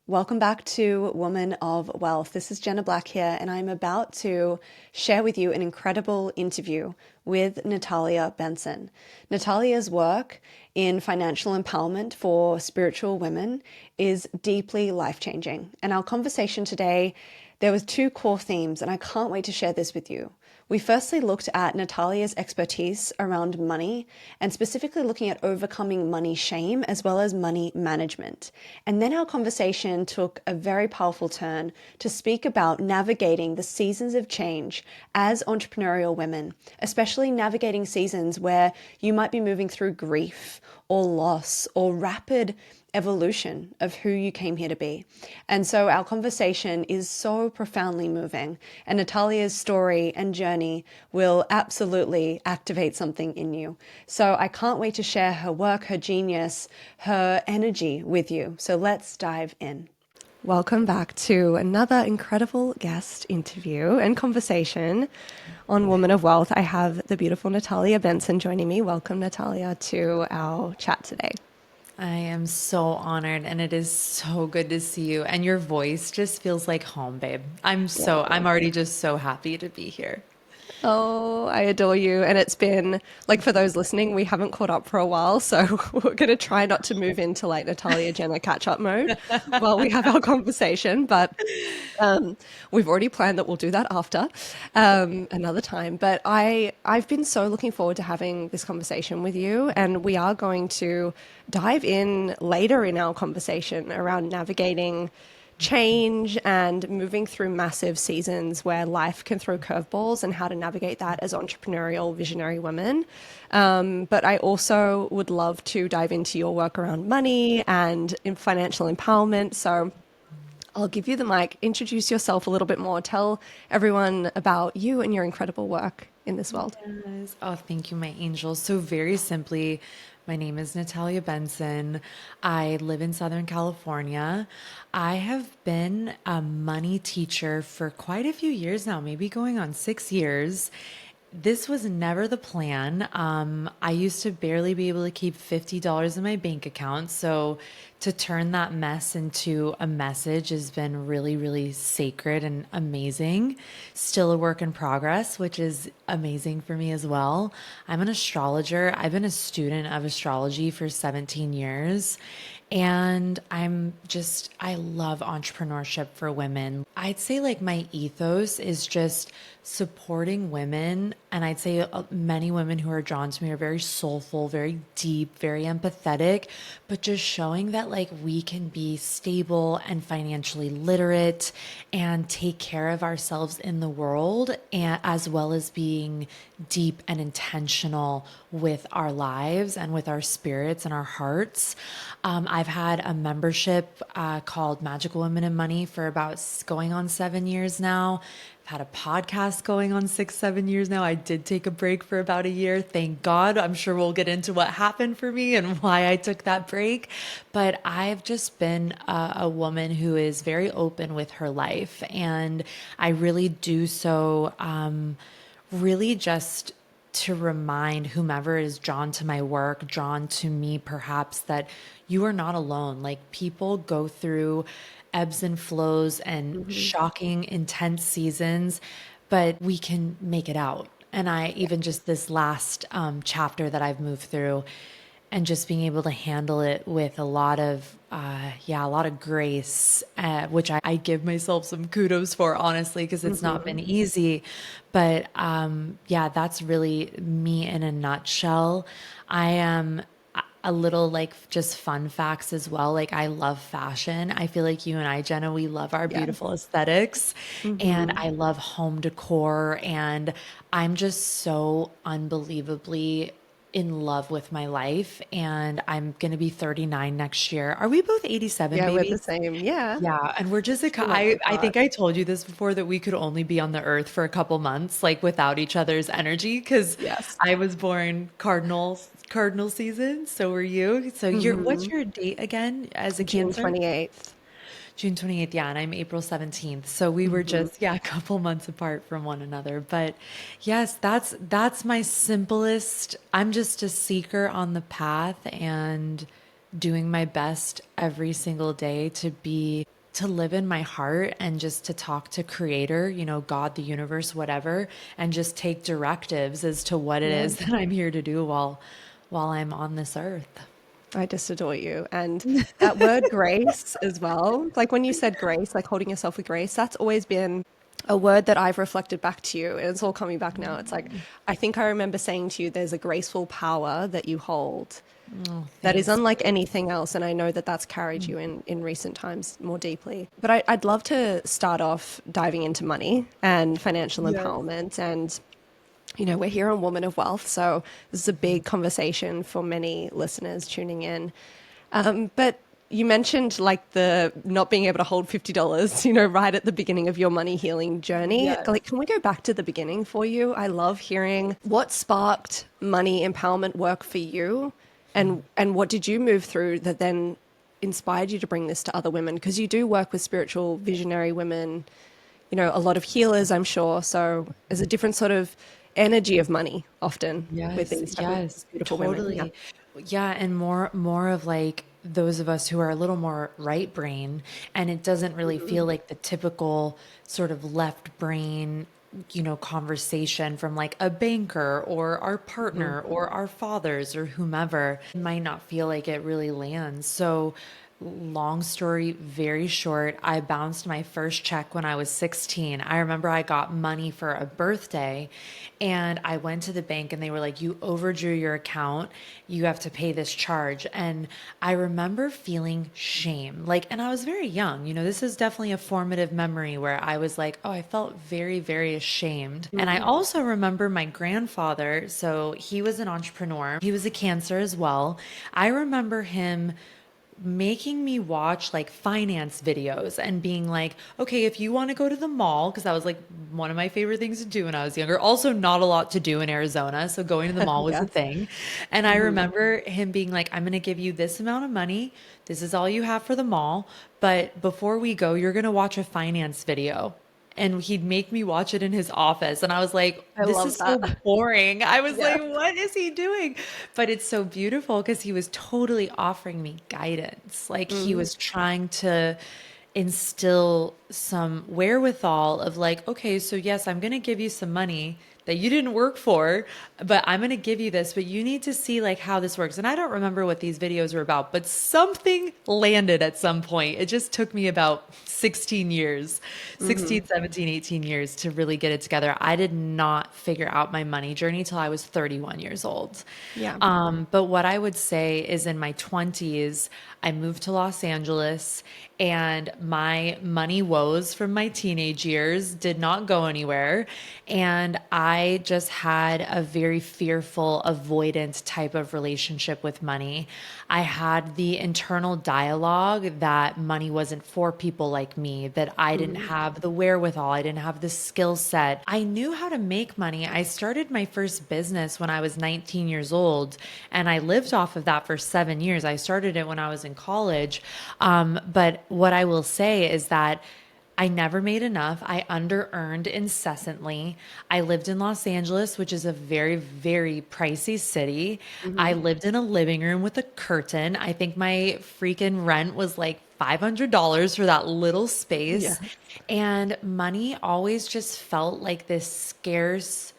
Welcome back to Woman of Wealth. This is Jenna Black here, and I'm about to share with you an incredible interview with Natalia Benson. Natalia's work in financial empowerment for spiritual women is deeply life-changing. And our conversation today, there was two core themes, and I can't wait to share this with you. We firstly looked at Natalia's expertise around money and specifically looking at overcoming money shame as well as money management. And then our conversation took a very powerful turn to speak about navigating the seasons of change as entrepreneurial women, especially navigating seasons where you might be moving through grief or loss or rapid evolution of who you came here to be. And so our conversation is so profoundly moving, and Natalia's story and journey will absolutely activate something in you. So I can't wait to share her work, her genius, her energy with you. So let's dive in. Welcome back to another incredible guest interview and conversation on Woman of Wealth. I have the beautiful Natalia Benson joining me. Welcome, Natalia, to our chat today. I am so honored, and it is so good to see you. And your voice just feels like home, babe. I'm already just so happy to be here. Oh, I adore you. And it's been like for those listening, we haven't caught up for a while. So we're going to try not to move into like Natalia Jenna catch up mode while we have our conversation. But we've already planned that we'll do that after another time. But I've been so looking forward to having this conversation with you. And we are going to dive in later in our conversation around navigating change and moving through massive seasons where life can throw curveballs and how to navigate that as entrepreneurial, visionary women. But I also would love to dive into your work around money and in financial empowerment. So I'll give you the mic, introduce yourself a little bit more, tell everyone about you and your incredible work in this world. Yes. Oh, thank you, my angel. So very simply, my name is Natalia Benson. I live in Southern California. I have been a money teacher for quite a few years now, maybe going on 6 years. This was never the plan. I used to barely be able to keep $50 in my bank account. So to turn that mess into a message has been really, really sacred and amazing. Still a work in progress, which is amazing for me as well. I'm an astrologer. I've been a student of astrology for 17 years. And I love entrepreneurship for women. I'd say like my ethos is just supporting women. And I'd say many women who are drawn to me are very soulful, very deep, very empathetic, but just showing that like we can be stable and financially literate and take care of ourselves in the world, and as well as being deep and intentional with our lives and with our spirits and our hearts. I've had a membership called Magical Women in Money for about going on 7 years now. I've had a podcast going on 6, 7 years now. I did take a break for about a year. Thank God. I'm sure we'll get into what happened for me and why I took that break. But I've just been a woman who is very open with her life. And I really do so really just to remind whomever is drawn to my work, drawn to me perhaps, that you are not alone. Like people go through ebbs and flows and shocking, intense seasons, but we can make it out. And I even just this last chapter that I've moved through, and just being able to handle it with a lot of grace, which I give myself some kudos for, honestly, because it's not been easy. But that's really me in a nutshell. I am a little like just fun facts as well. Like I love fashion. I feel like you and I, Jenna, we love our beautiful aesthetics, and I love home decor, and I'm just so unbelievably in love with my life, and I'm going to be 39 next year. Are we both 87, Yeah, we're the baby? same. Yeah. Yeah, and we're just Two months I apart. think I told you this before, that we could only be on the earth for a couple months like without each other's energy, cuz Yes. I was born cardinal season, so were you. So what's your date again as a June Cancer? 28th. June 28th, yeah, and I'm April 17th. So we were just, yeah, a couple months apart from one another. But yes, that's my simplest. I'm just a seeker on the path and doing my best every single day to be to live in my heart and just to talk to creator, God, the universe, whatever, and just take directives as to what it Yeah. is that I'm here to do while I'm on this earth. I just adore you. And that word grace as well, like when you said grace, like holding yourself with grace, that's always been a word that I've reflected back to you. And it's all coming back now. It's like, I think I remember saying to you, there's a graceful power that you hold Oh, that is thanks. unlike anything else. And I know that that's carried you in recent times more deeply. But I'd love to start off diving into money and financial Yes. empowerment. And we're here on Woman of Wealth, so this is a big conversation for many listeners tuning in. But you mentioned like the not being able to hold $50, right at the beginning of your money healing journey. Yes. Like, can we go back to the beginning for you? I love hearing what sparked money empowerment work for you, and what did you move through that then inspired you to bring this to other women? Because you do work with spiritual visionary women, a lot of healers, I'm sure. So there's a different sort of energy of money often with Yes, these type of yes, beautiful women. Yeah. totally. Yeah, and more of like those of us who are a little more right brain, and it doesn't really feel like the typical sort of left brain, conversation from like a banker or our Mhm. partner or our fathers or whomever. It might not feel like it really lands. So long story very short, I bounced my first check when I was 16. I remember I got money for a birthday and I went to the bank and they were like, you overdrew your account. You have to pay this charge. And I remember feeling shame. And I was very young. This is definitely a formative memory where I was like, oh, I felt very, very ashamed. And I also remember my grandfather. So he was an entrepreneur, he was a Cancer as well. I remember him making me watch like finance videos and being like, okay, if you want to go to the mall, because that was like one of my favorite things to do when I was younger. Also, not a lot to do in Arizona. So going to the mall was a Yes. thing. And I remember him being like, I'm going to give you this amount of money. This is all you have for the mall. But before we go, you're going to watch a finance video. And he'd make me watch it in his office. And I was like, I this love is so that. boring. I was Yeah. like, what is he doing? But it's so beautiful because he was totally offering me guidance. Like he Mm. was trying to instill some wherewithal of like, okay, so yes, I'm going to give you some money that you didn't work for, but I'm going to give you this, but you need to see like how this works. And I don't remember what these videos were about, but something landed at some point. It just took me about 16 years, Hmm. 16, 17, 18 years to really get it together. I did not figure out my money journey till I was 31 years old. Yeah. But what I would say is in my 20s, I moved to Los Angeles and my money woes from my teenage years did not go anywhere. And I just had a very fearful, avoidant type of relationship with money. I had the internal dialogue that money wasn't for people like me, that I didn't Mm. have the wherewithal, I didn't have the skill set. I knew how to make money. I started my first business when I was 19 years old, and I lived off of that for 7 years. I started it when I was in college. But what I will say is that I never made enough. I under earned incessantly. I lived in Los Angeles, which is a very, very pricey city. I Hmm. lived in a living room with a curtain. I think my freaking rent was like $500 for that little Yeah. space. And money always just felt like this scarce,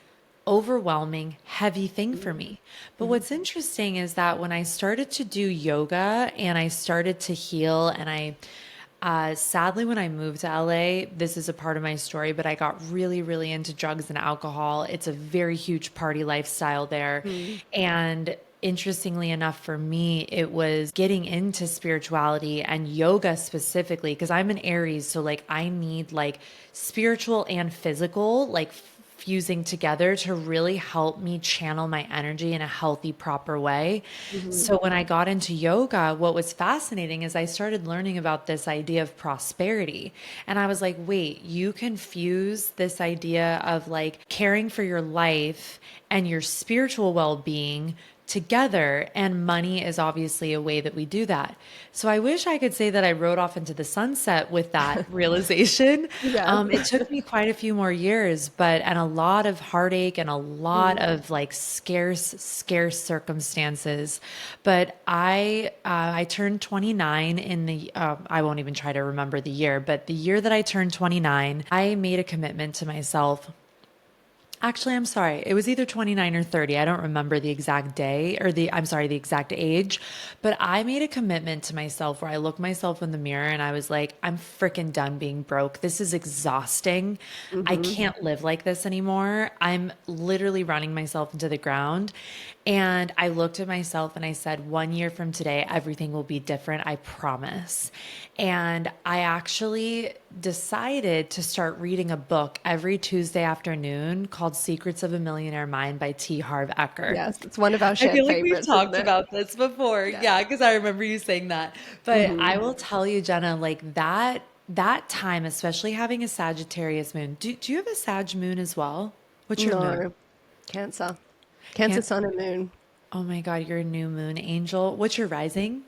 overwhelming, heavy thing for me. But Hmm. what's interesting is that when I started to do yoga and I started to heal, and sadly, when I moved to LA, this is a part of my story, but I got really, really into drugs and alcohol. It's a very huge party lifestyle there. Mm. And interestingly enough, for me, it was getting into spirituality and yoga specifically, because I'm an Aries. So, like, I need like spiritual and physical, like, fusing together to really help me channel my energy in a healthy, proper way. Hmm. So when I got into yoga, what was fascinating is I started learning about this idea of prosperity. And I was like, wait, you can fuse this idea of like caring for your life and your spiritual well being together. And money is obviously a way that we do that. So I wish I could say that I rode off into the sunset with that realization. Yes. It took me quite a few more years, and a lot of heartache and a lot Mm. of like scarce circumstances. But I turned 29 in I won't even try to remember the year, but the year that I turned 29, I made a commitment to myself. Actually, I'm sorry. It was either 29 or 30. I don't remember the exact day or I'm sorry, the exact age. But I made a commitment to myself where I looked myself in the mirror and I was like, I'm freaking done being broke. This is exhausting. I Hmm. can't live like this anymore. I'm literally running myself into the ground. And I looked at myself and I said, 1 year from today, everything will be different. I promise. And I actually decided to start reading a book every Tuesday afternoon called Secrets of a Millionaire Mind by T. Harv Eker. Yes, it's one of our I shared feel like we've favorites, isn't talked it? about this before. Yeah. Yeah, because I remember you saying that. But Hmm. I will tell you, Jenna, like that time, especially having a Sagittarius moon. Do you have a Sag moon as well? What's your moon? No, Cancer. Cancer, Can't. Sun, and Moon. Oh my God, you're a new moon angel. What's your rising?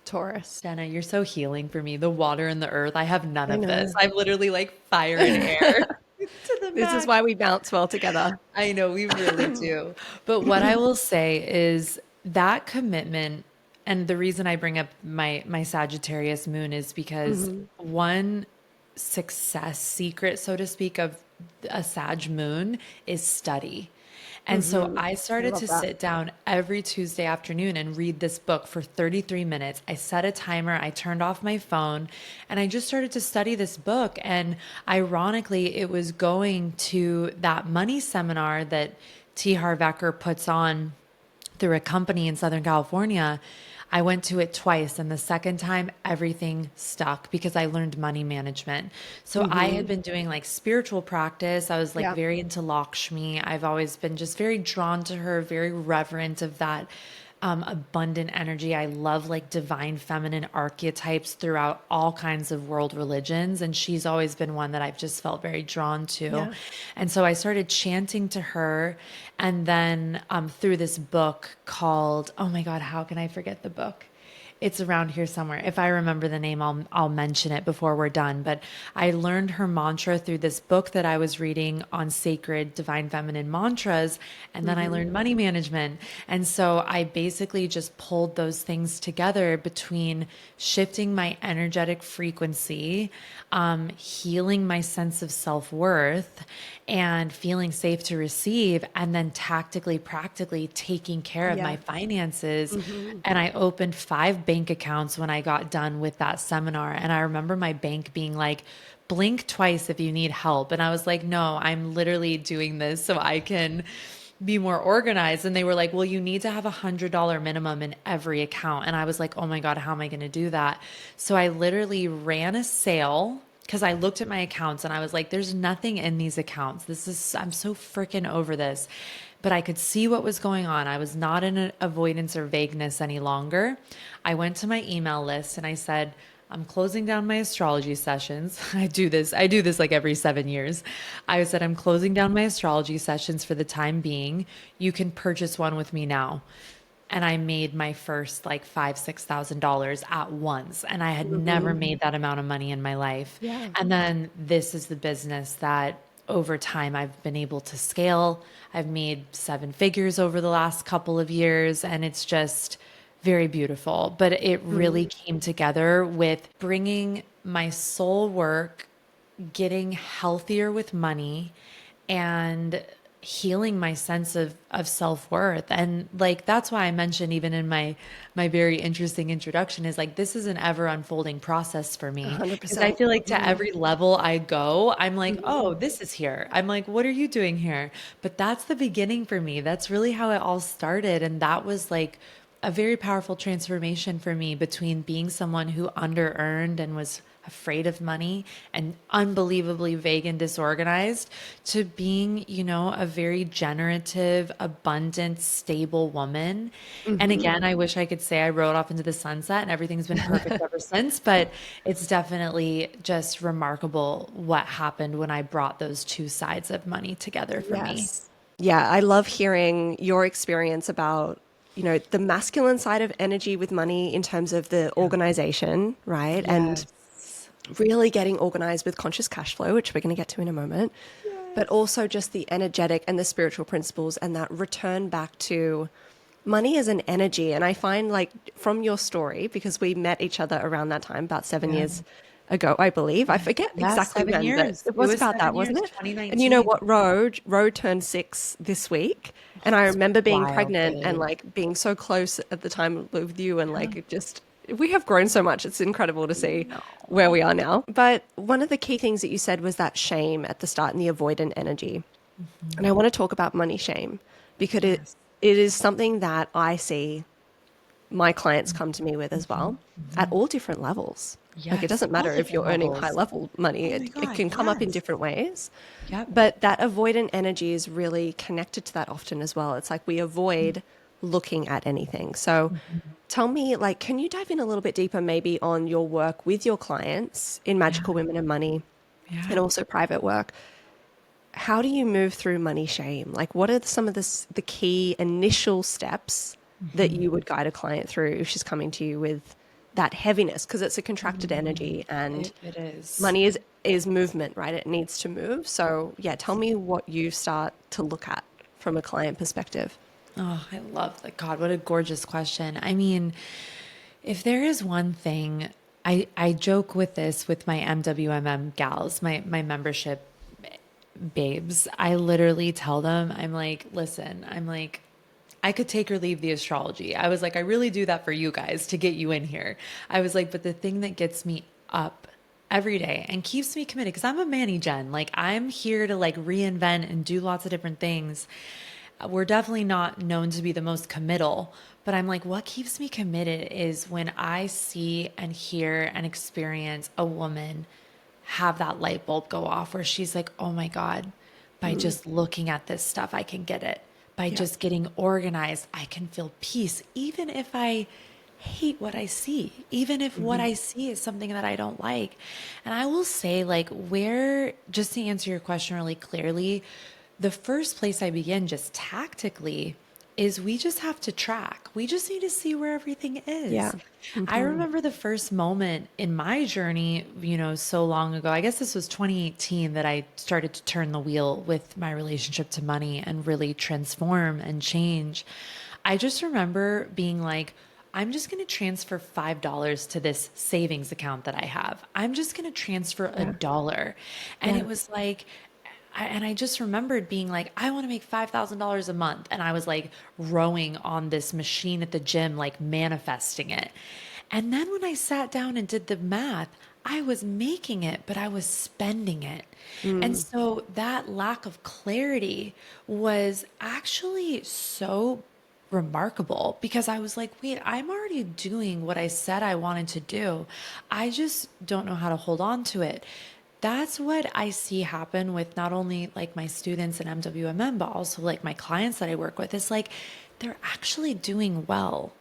Taurus. Jenna, you're so healing for me. The water and the earth. I have none I of this. know. I'm literally like fire and air to the This is max. why we bounce well together. I know we really do. But what I will say is that commitment, and the reason I bring up my Sagittarius moon is because Hmm. one success secret, so to speak, of a Sag moon is study. And so Hmm. I I started love to that. sit down every Tuesday afternoon and read this book for 33 minutes. I set a timer, I turned off my phone, and I just started to study this book. And ironically, it was going to that money seminar that T. Harv Eker puts on through a company in Southern California. I went to it twice, and the second time, everything stuck because I learned money management. So I Hmm. had been doing like spiritual practice. I was like Yeah. very into Lakshmi. I've always been just very drawn to her, very reverent of that abundant energy. I love like divine feminine archetypes throughout all kinds of world religions. And she's always been one that I've just felt very drawn to. Yeah. And so I started chanting to her. And then through this book called, oh my God, how can I forget the book? It's around here somewhere. If I remember the name, I'll mention it before we're done. But I learned her mantra through this book that I was reading on sacred divine feminine mantras, and then I Hmm. learned money management. And so I basically just pulled those things together between shifting my energetic frequency, healing my sense of self-worth, and feeling safe to receive, and then tactically, practically taking care of Yeah. my finances. Hmm. And I opened 5 bank accounts when I got done with that seminar. And I remember my bank being like, blink twice if you need help. And I was like, no, I'm literally doing this so I can be more organized. And they were like, well, you need to have $100 minimum in every account. And I was like, oh my God, how am I going to do that? So I literally ran a sale because I looked at my accounts and I was like, there's nothing in these accounts. I'm so freaking over this. But I could see what was going on. I was not in an avoidance or vagueness any longer. I went to my email list and I said, I'm closing down my astrology sessions. I do this like every 7 years. I said, I'm closing down my astrology sessions for the time being. You can purchase one with me now. And I made my first like $6,000 at once. And I had never Hmm. made that amount of money in my life. Yeah. And then this is the business that over time I've been able to scale. I've made 7 figures over the last couple of years, and it's just very beautiful. But it really Mm. came together with bringing my soul work, getting healthier with money, and healing my sense of self-worth. And like that's why I mentioned even in my very interesting introduction is like this is an ever unfolding process for me, because I 100%. feel like to Mm. every level I go, I'm like, Mhm. oh, this is here. I'm like, what are you doing here? But that's the beginning for me. That's really how it all started. And that was like a very powerful transformation for me between being someone who under earned and was afraid of money and unbelievably vague and disorganized to being, a very generative, abundant, stable woman. And Mhm. again, I wish I could say I rode off into the sunset and everything's been perfect ever since, but it's definitely just remarkable what happened when I brought those two sides of money together for me. Yes. Yeah, I love hearing your experience about, the masculine side of energy with money in terms of the organization, right? And Yes. really getting organized with conscious cash flow, which we're going to get to in a moment, but also just the energetic and the spiritual principles and that return back to money as an energy. And I find like from your story, because we met each other around that time, about 7 years ago, I believe. I forget Yeah, exactly seven when, but years. it It was was about that, 7 years, wasn't it? And you know 2019. what, Road turned 6 this week. And I It's remember being wild, pregnant and babe. like being so close at the time with you and like it just we have grown so much. It's incredible to see where No. we are now. But one of the key things that you said was that shame at the start and the avoidant energy. And I want to talk about money shame because Yes. it is something that I see my clients come to me with as well at all different levels. Like it Yes, doesn't all matter if different you're earning high levels. level money, Oh my it God, can come up in yes. different ways. Yep. But that avoidant energy is really connected to that often as well. It's like we avoid looking at anything. So tell me, like, can you dive in a little bit deeper maybe on your work with your clients in Yeah. Magical Women and Money and Yeah. also private work? How do you move through money shame? Like, what are some of the key initial steps that you would guide a client through if she's coming to you with that heaviness? Because it's a contracted energy and It is. money is movement, right? It needs to move. So, yeah, tell me what you start to look at from a client perspective. Oh, I love that. God, what a gorgeous question. I mean, if there is one thing, I joke with this with my MWMM gals, my membership babes. I literally tell them, I'm like, listen, I'm like, I could take or leave the astrology. I was like, I really do that for you guys to get you in here. I was like, but the thing that gets me up every day and keeps me committed, because I'm a Manny Gen, like I'm here to like reinvent and do lots of different things. We're definitely not known to be the most committal, but I'm like, what keeps me committed is when I see and hear and experience a woman have that light bulb go off where she's like, oh my God, by just looking at this stuff, I can get it. By Yeah. just getting organized, I can feel peace, even if I hate what I see, even if what I see is something that I don't like. And I will say, like, where, just to answer your question really clearly, the first place I begin just tactically is we just have to track. We just need to see where everything Yeah. is. I remember the first moment in my journey, so long ago. I guess this was 2018 that I started to turn the wheel with my relationship to money and really transform and change. I just remember being like, I'm just going to transfer $5 to this savings account that I have. I'm just going to transfer a Yeah. dollar. And Yeah. it was like, and I just remembered being like, I want to make $5,000 a month. And I was like rowing on this machine at the gym, like manifesting it. And then when I sat down and did the math, I was making it, but I was spending it. And so that lack of clarity was actually so remarkable because I was like, wait, I'm already doing what I said I wanted to do. I just don't know how to hold on to it. That's what I see happen with not only like my students in MWMM, but also like my clients that I work with. Is like they're actually doing well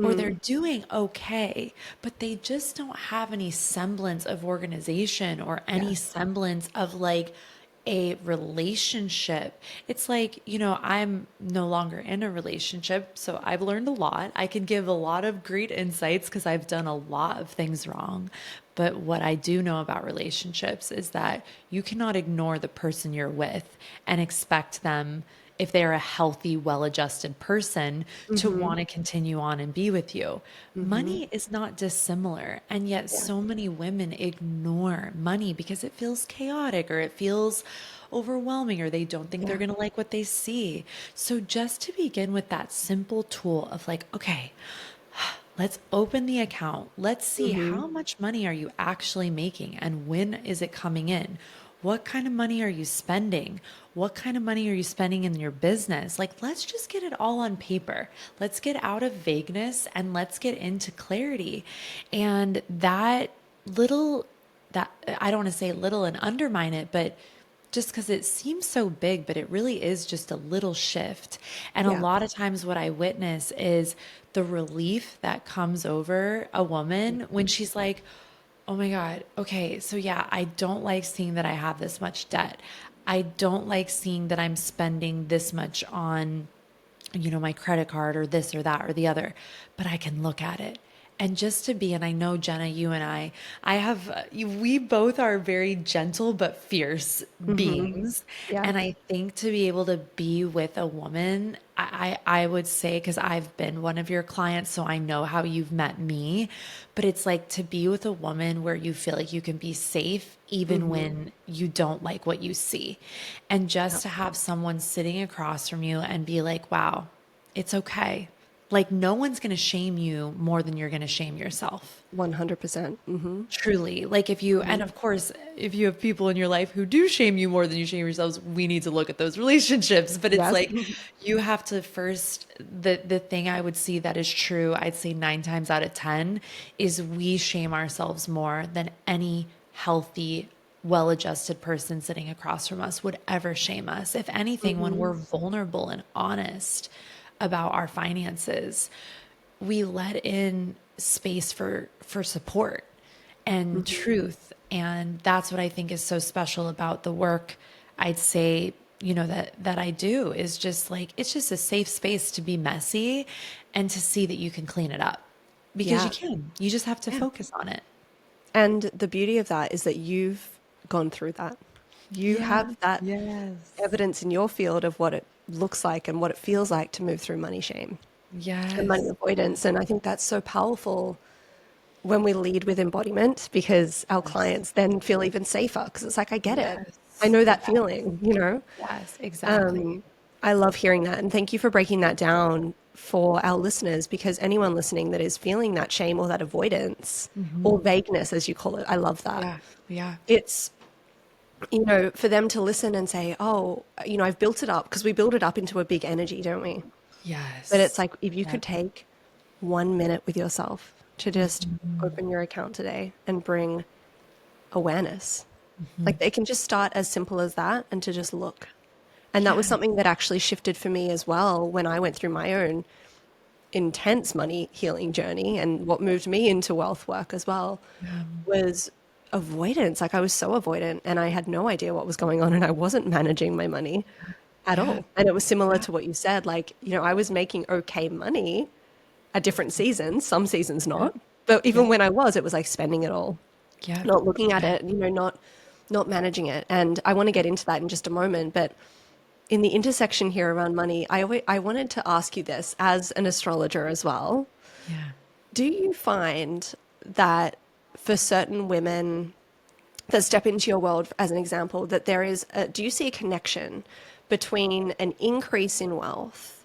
or they're doing okay, but they just don't have any semblance of organization or any Yes. semblance of like a relationship. It's like, I'm no longer in a relationship, so I've learned a lot. I can give a lot of great insights because I've done a lot of things wrong. But what I do know about relationships is that you cannot ignore the person you're with and expect them, if they're a healthy, well adjusted person, to want to continue on and be with you. Money is not dissimilar. And yet, Yeah. so many women ignore money because it feels chaotic or it feels overwhelming or they don't think they're Yeah. going to like what they see. So, just to begin with that simple tool of like, okay, let's open the account. Let's see how much money are you actually making and when is it coming in? What kind of money are you spending? What kind of money are you spending in your business? Like, let's just get it all on paper. Let's get out of vagueness and let's get into clarity. And little, that I don't want to say little and undermine it, but just because it seems so big, but it really is just a little shift. And a Yeah. lot of times, what I witness is the relief that comes over a woman when she's like, oh my God, okay, so yeah, I don't like seeing that I have this much debt. I don't like seeing that I'm spending this much on my credit card or this or that or the other, but I can look at it. And just to be, and I know Jenna, you and I have, we both are very gentle but fierce beings. Yeah. And I think to be able to be with a woman, I would say, because I've been one of your clients, so I know how you've met me, but it's like to be with a woman where you feel like you can be safe even when you don't like what you see. And just to have someone sitting across from you and be like, wow, it's okay. Like no one's going to shame you more than you're going to shame yourself. 100%. Truly. Like if you, and of course, if you have people in your life who do shame you more than you shame yourselves, we need to look at those relationships. But it's Yes. like you have to first, the thing I would see that is true, I'd say 9 times out of 10 is we shame ourselves more than any healthy, well-adjusted person sitting across from us would ever shame us. If anything, when we're vulnerable and honest about our finances, we let in space for support and truth. And that's what I think is so special about the work I'd say, that I do is just like, it's just a safe space to be messy and to see that you can clean it up because Yeah. you can, you just have to focus on it. And the beauty of that is that you've gone through that. You Yeah. have that Yes. evidence in your field of what it looks like and what it feels like to move through money shame and money Yes. avoidance. And I think that's so powerful when we lead with embodiment because our clients then feel even safer because it's like, I get it. I Yes. know that feeling, you know? Yes, exactly. I love hearing that. And thank you for breaking that down for our listeners because anyone listening that is feeling that shame or that avoidance or vagueness, as you call it, I love that. Yeah. Yeah. It's, for them to listen and say, oh, I've built it up because we build it up into a big energy, don't we? But it's Yes. like if you Yeah. could take 1 minute with yourself to just open your account today and bring awareness. Like they can just start as simple as that and to just look. And that was Yeah. something that actually shifted for me as well when I went through my own intense money healing journey. And what moved me into wealth work as well was avoidance. Like I was so avoidant and I had no idea what was going on and I wasn't managing my money at Yeah. all. And it was similar Yeah. to what you said. Like, I was making okay money at different seasons, some seasons Yeah. not. But Yeah. even when I was, it was like spending it all, Yeah. not looking at Yeah. it, not managing it. And I want to get into that in just a moment. But in the intersection here around money, I wanted to ask you this as an astrologer as well. Yeah. Do you find that for certain women that step into your world, as an example, that do you see a connection between an increase in wealth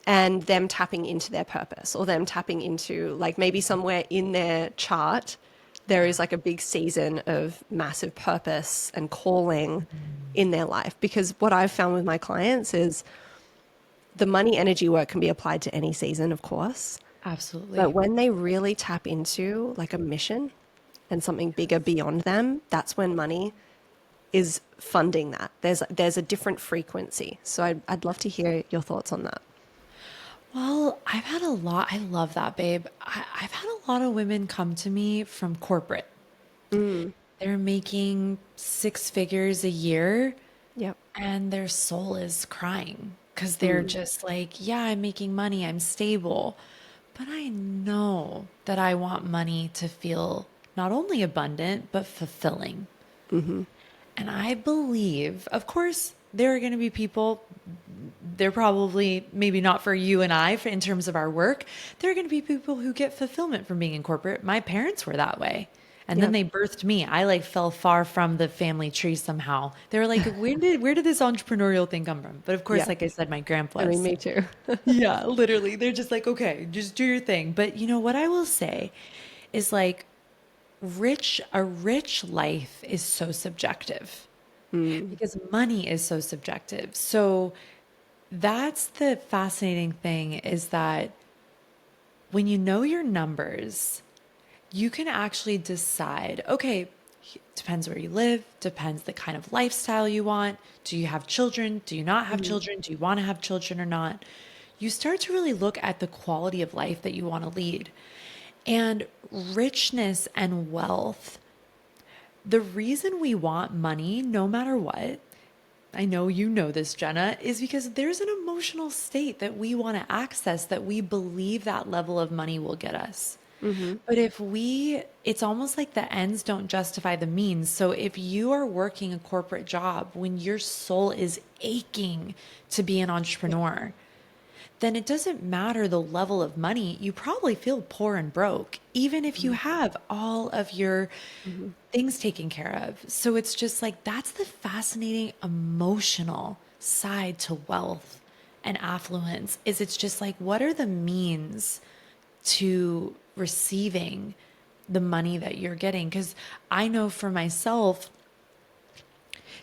and them tapping into their purpose or them tapping into like maybe somewhere in their chart, there is like a big season of massive purpose and calling in their life? Because what I've found with my clients is the money energy work can be applied to any season, of course. But Absolutely. when they really tap into like a mission and something bigger beyond them, that's when money is funding that. There's a different frequency. So I'd love to hear your thoughts on that. Well, I've had a lot. I love that, babe. I've had a lot of women come to me from corporate. They're making 6 figures a year Yep. and their soul is crying because they're just like, yeah, I'm making money, I'm stable. But I know that I want money to feel not only abundant, but fulfilling. And I believe, of course, there are going to be people, they're probably maybe not for you and I in terms of our work. There are going to be people who get fulfillment from being in corporate. My parents were that way. And then Yep. they birthed me. I like fell far from the family tree somehow. They were like, where did this entrepreneurial thing come from? But of course, Yeah. like I said, my I mean, grandpa's. me too. Yeah, literally. They're just like, okay, just do your thing. But you know what I will say is like a rich life is so subjective because money is so subjective. So that's the fascinating thing is that when you know your numbers, you can actually decide, okay, depends where you live, depends the kind of lifestyle you want. Do you have children? Do you not have children? Do you want to have children or not? You start to really look at the quality of life that you want to lead. And richness and wealth, the reason we want money, no matter what, I know you know this, Jenna, is because there's an emotional state that we want to access that we believe that level of money will get us. Mm-hmm. But it's almost like the ends don't justify the means. So if you are working a corporate job when your soul is aching to be an Yeah. entrepreneur, then it doesn't matter the level of money. You probably feel poor and broke, even if you have all of your Mm-hmm. things taken care of. So it's just like that's the fascinating emotional side to wealth and affluence is it's just like what are the means to receiving the money that you're getting? Because I know for myself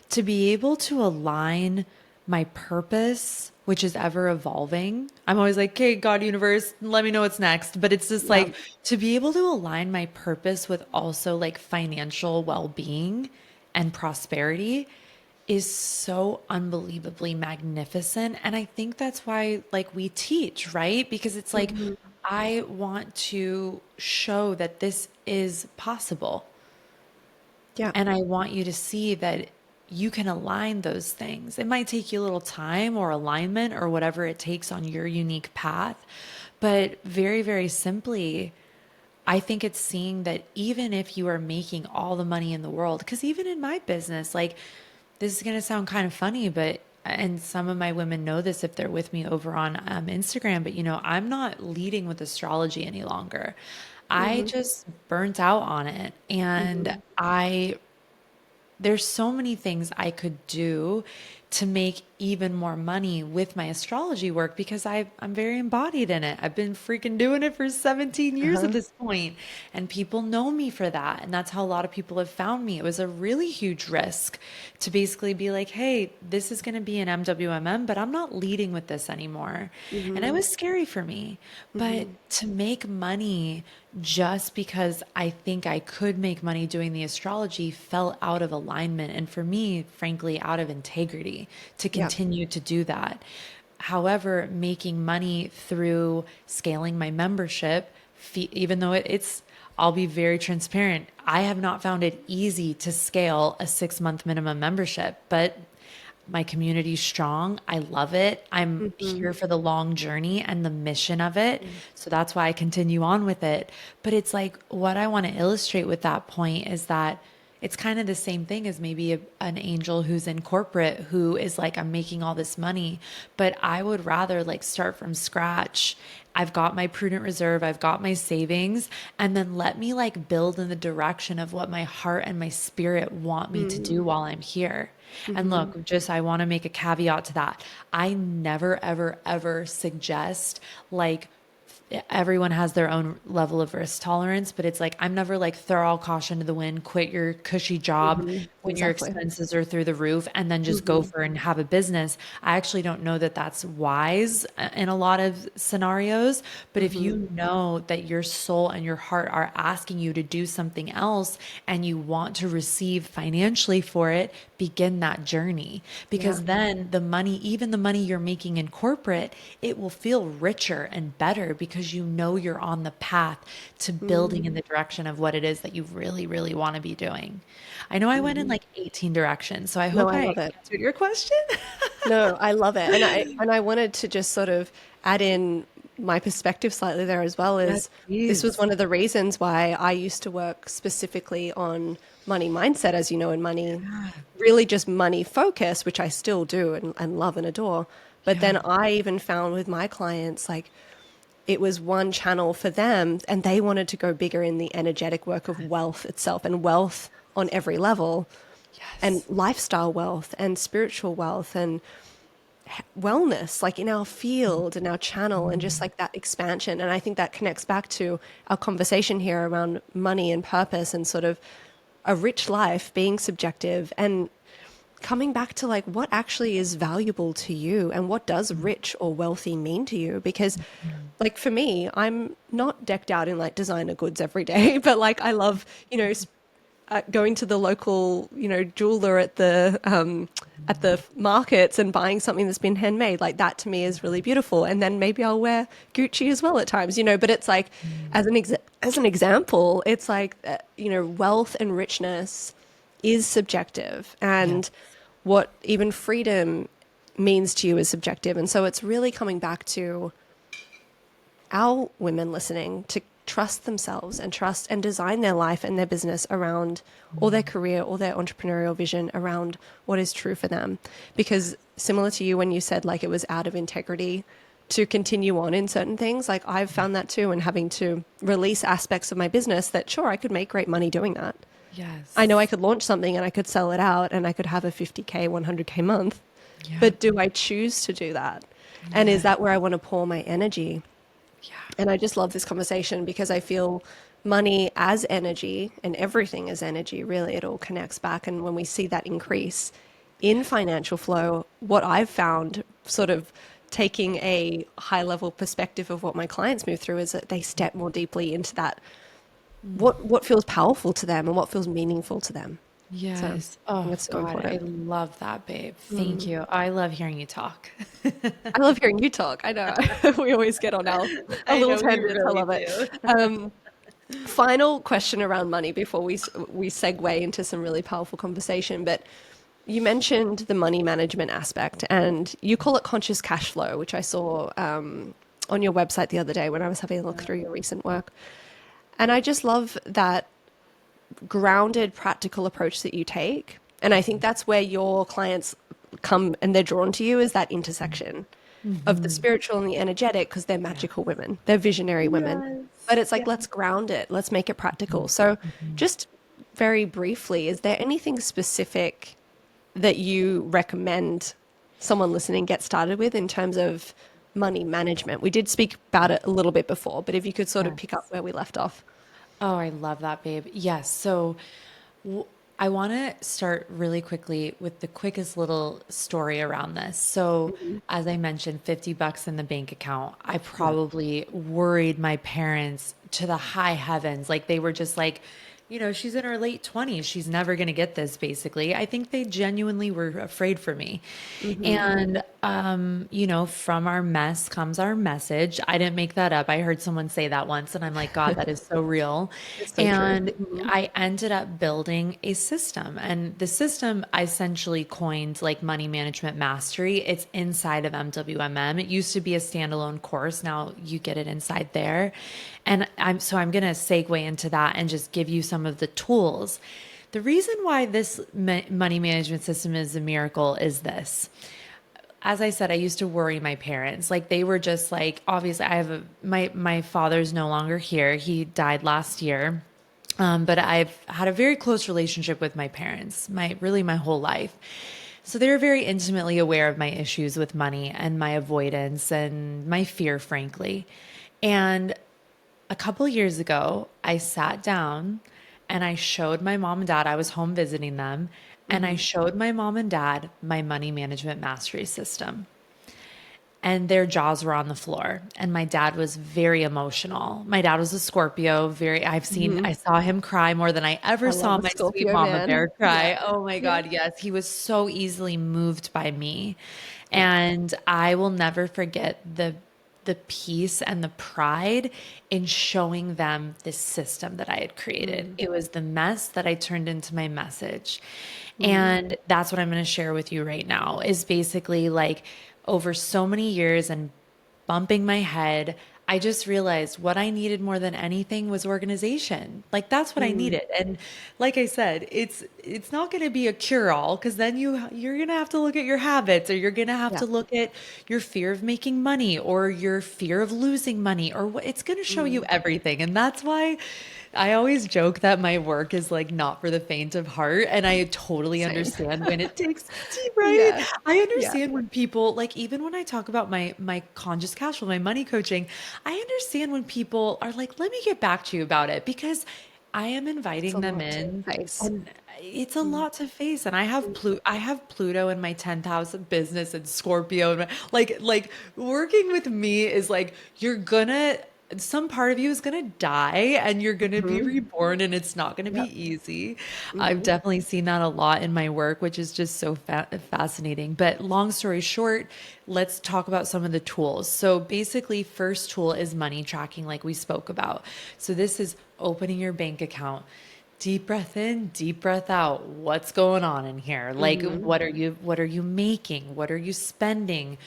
to be able to align my purpose, which is ever evolving. I'm always like, okay, God, universe, let me know what's next. But it's just Yeah. like to be able to align my purpose with also like financial well being and prosperity is so unbelievably magnificent. And I think that's why, like, we teach, right? Because it's like, Mm-hmm. I want to show that this is possible. Yeah. And I want you to see that you can align those things. It might take you a little time or alignment or whatever it takes on your unique path. But very, very simply, I think it's seeing that even if you are making all the money in the world, because even in my business, like this is going to sound kind of funny, but and some of my women know this if they're with me over on Instagram, but I'm not leading with astrology any longer. I Mm-hmm. just burnt out on it. And Mm-hmm. there's so many things I could do to make even more money with my astrology work because I'm very embodied in it. I've been freaking doing it for 17 years at Uh-huh. this point, and people know me for that. And that's how a lot of people have found me. It was a really huge risk to basically be like, hey, this is going to be an MWMM, but I'm not leading with this anymore. And it Mm-hmm. was scary for me. But Mm-hmm. to make money just because I think I could make money doing the astrology fell out of alignment. And for me, frankly, out of integrity to Yeah. continue to do that. However, making money through scaling my membership, even though I'll be very transparent. I have not found it easy to scale a 6 month minimum membership, but my community's strong. I love it. I'm Mm-hmm. here for the long journey and the mission of it. So that's why I continue on with it. But it's like what I want to illustrate with that point is that it's kind of the same thing as maybe an angel who's in corporate who is like, I'm making all this money, but I would rather like start from scratch. I've got my prudent reserve, I've got my savings, and then let me like build in the direction of what my heart and my spirit want me to do while I'm here. And Mm-hmm. look, just I want to make a caveat to that. I never, ever, ever suggest like everyone has their own level of risk tolerance, but it's like I'm never like throw all caution to the wind, quit your cushy job Mm-hmm. when your Exactly. expenses are through the roof and then just go Mm-hmm. for and have a business. I actually don't know that that's wise in a lot of scenarios, but if Mm-hmm. you know that your soul and your heart are asking you to do something else and you want to receive financially for it, begin that journey Yeah. because then the money, even the money you're making in corporate, it will feel richer and better because you know you're on the path to building in Mm-hmm. the direction of what it is that you really, really want to be doing. I know I went in Mm-hmm. like 18 directions, so I No, hope I I love it. answered your question. No, I love it. And I wanted to just sort of add in my perspective slightly there as well Yes, as this was please. one of the reasons why I used to work specifically on money mindset, as you know, and money, really just money focus, which I still do and love and adore. But Yeah. then I even found with my clients, like it was one channel for them and they wanted to go bigger in the energetic work of wealth itself and wealth on every level and Yes. lifestyle wealth and spiritual wealth and wellness, like in our field and our channel, and just like that expansion. And I think that connects back to our conversation here around money and purpose and sort of a rich life being subjective and coming back to like what actually is valuable to you and what does rich or wealthy mean to you. Because like for me, I'm not decked out in like designer goods every day, but like I love, going to the local, jeweler at the markets and buying something that's been handmade. Like that to me is really beautiful. And then maybe I'll wear Gucci as well at times, But it's like as an example, it's like wealth and richness is subjective, Yeah. and what even freedom means to you is subjective. And so it's really coming back to our women listening to trust themselves and trust and design their life and their business around, or their career or their entrepreneurial vision around what is true for them. Because similar to you, when you said like it was out of integrity to continue on in certain things, like I've found that too, and having to release aspects of my business that sure, I could make great money doing that. I know I Yes. could launch something and I could sell it out and I could have a 50K, 100K month, Yeah. but do I choose to do that? And is Yeah. that where I want to pour my energy? Yeah. And I just love this conversation because I feel money as energy and everything is energy, really, it all connects back. And when we see that increase in financial flow, what I've found sort of taking a high level perspective of what my clients move through is that they step more deeply into that, what feels powerful to them and what feels meaningful to them. So I Yes. think Oh it's so God, I important. love that, babe. Thank you. I love hearing you talk. I love hearing you talk. I know we always get on our I little know we tangents. I really love it. do. Final question around money before we segue into some really powerful conversation. But you mentioned the money management aspect, and you call it conscious cash flow, which I saw on your website the other day when I was having a look through your recent work. And I just love that grounded, practical approach that you take. And I think that's where your clients come and they're drawn to you, is that intersection of the spiritual and the energetic, because they're Yeah. magical women, they're visionary women. But Yes. it's like, Yeah. let's ground it, let's make it practical. So, just very briefly, is there anything specific that you recommend someone listening get started with in terms of money management? We did speak about it a little bit before, but if you could sort of pick up Yes. where we left off. Oh, I love that, babe. Yes. So w- I want to start really quickly with the quickest little story around this. So, as I mentioned, 50 bucks in the bank account. I Yeah. probably worried my parents to the high heavens. Like they were just like, she's in her late 20s. She's never going to get this, basically. I think they genuinely were afraid for me. And, from our mess comes our message. I didn't make that up. I heard someone say that once, and I'm like, God, that is so real. It's so true. And I ended up building a system. And the system I essentially coined like money management mastery. It's inside of MWMM. It used to be a standalone course. Now you get it inside there. And I'm going to segue into that and just give you some of the tools. The reason why this money management system is a miracle is this. As I said, I used to worry my parents. Like they were just like, obviously I have my father's no longer here. He died last year. But I've had a very close relationship with my parents, my whole life. So they're very intimately aware of my issues with money and my avoidance and my fear, frankly. And a couple years ago, I sat down and I showed my mom and dad, I was home visiting them, and I showed my mom and dad my money management mastery system. And their jaws were on the floor. And my dad was very emotional. My dad was a Scorpio, I saw him cry more than I ever I saw love a my sweet Scorpio mama man. bear Yeah. cry. Oh my Yeah. God, yes. He was so easily moved by me. And I will never forget the peace and the pride in showing them this system that I had created. It was the mess that I turned into my message. And that's what I'm going to share with you right now is basically like over so many years and bumping my head, I just realized what I needed more than anything was organization. Like that's what I needed. And like I said, it's not going to be a cure all because then you're going to have to look at your habits or you're going to have Yeah. to look at your fear of making money or your fear of losing money or what it's going to show you everything. And that's why I always joke that my work is like not for the faint of heart. And I totally Same. understand when it takes, right? Yeah. I Yeah. understand when people like, even when I talk about my conscious cash flow, my money coaching, I understand when people are like, let me get back to you about it because I am It's a inviting them lot to in face. and it's a lot to face. And I have Pluto in my 10th house of business and Scorpio. And like working with me is like, some part of you is going to die and you're going to be reborn and it's not going to be Yep. easy. I've definitely seen that a lot in my work, which is just so fascinating. But long story short, let's talk about some of the tools. So basically, first tool is money tracking, like we spoke about. So this is opening your bank account, deep breath in, deep breath out. What's going on in here? Like, what are you making? What are you spending?